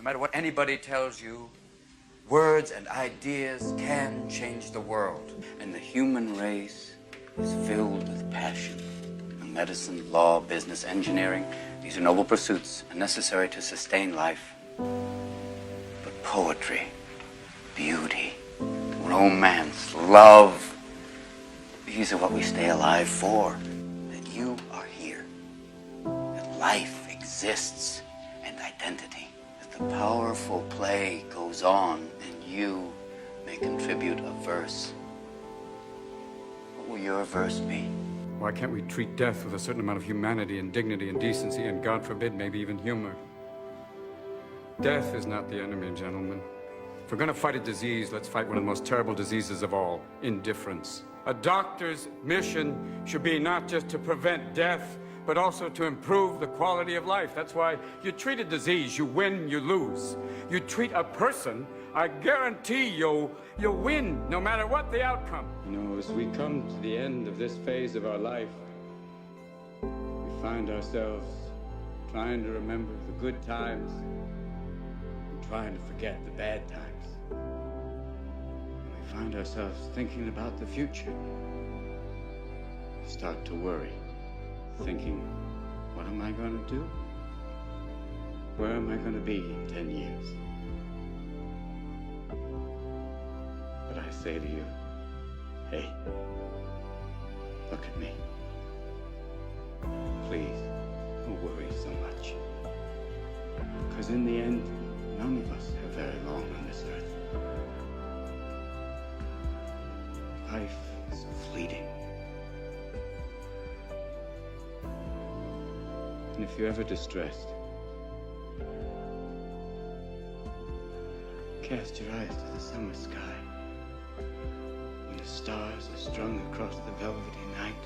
No matter what anybody tells you, words and ideas can change the world. And the human race is filled with passion. Medicine, law, business, engineering, these are noble pursuits and necessary to sustain life. But poetry, beauty, romance, love, these are what we stay alive for. That you are here. That life exists and identity. That the powerful play goes on and you may contribute a verse. What will your verse be? Why can't we treat death with a certain amount of humanity and dignity and decency and, God forbid, maybe even humor? Death is not the enemy, gentlemen. If we're going to fight a disease, let's fight one of the most terrible diseases of all, indifference. A doctor's mission should be not just to prevent death, but also to improve the quality of life. That's why you treat a disease, you win, you lose. You treat a person, I guarantee you'll win, no matter what the outcome. You know, as we come to the end of this phase of our life, we find ourselves trying to remember the good times and trying to forget the bad times. And we find ourselves thinking about the future. We start to worry, thinking, what am I going to do? Where am I going to be in 10 years? But I say to you, hey, look at me. Please, don't worry so much. Because in the end, none of us have very long on this earth. Life is fleeting. And if you're ever distressed, cast your eyes to the summer sky. When the stars are strung across the velvety night,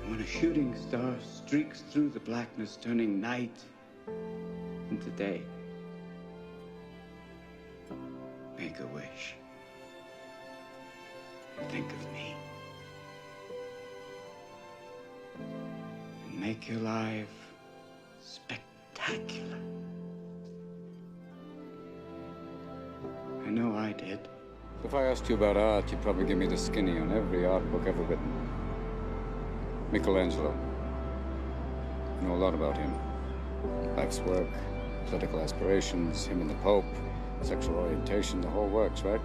and when a shooting star streaks through the blackness, turning night into day, make a wish and think of me. And make your life spectacular. I know I did. If I asked you about art, you'd probably give me the skinny on every art book ever written. Michelangelo. I know a lot about him. Life's work, political aspirations, him and the Pope, sexual orientation, the whole works, right?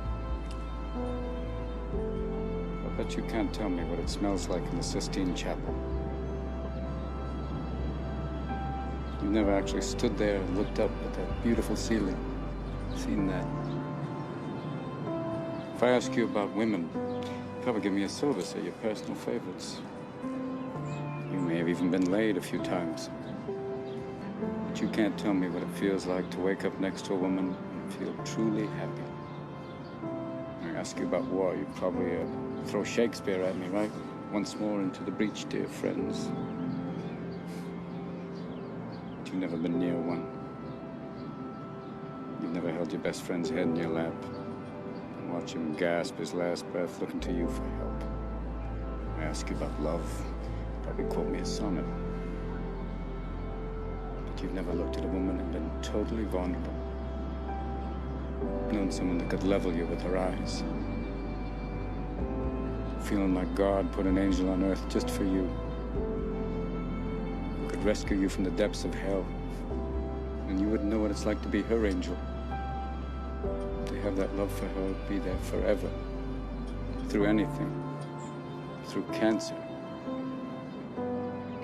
I bet you can't tell me what it smells like in the Sistine Chapel. You've never actually stood there and looked up at that beautiful ceiling, seen that. If I ask you about women, you'd probably give me a syllabus of your personal favorites. You may have even been laid a few times. But you can't tell me what it feels like to wake up next to a woman and feel truly happy. I ask you about war, you'd probably throw Shakespeare at me, right? Once more into the breach, dear friends. But you've never been near one. You've never held your best friend's head in your lap. Watch him gasp his last breath, looking to you for help. I ask you about love, you probably quote me a sonnet. But you've never looked at a woman and been totally vulnerable. Known someone that could level you with her eyes. Feeling like God put an angel on earth just for you. Who could rescue you from the depths of hell. And you wouldn't know what it's like to be her angel. Have that love for her be there forever, through anything, through cancer.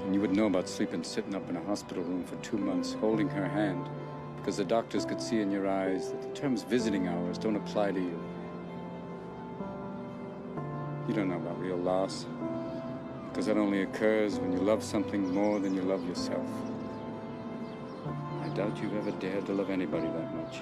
And you would know about sleeping sitting up in a hospital room for 2 months, holding her hand, because the doctors could see in your eyes that the terms visiting hours don't apply to you. You don't know about real loss, because that only occurs when you love something more than you love yourself. I doubt you've ever dared to love anybody that much.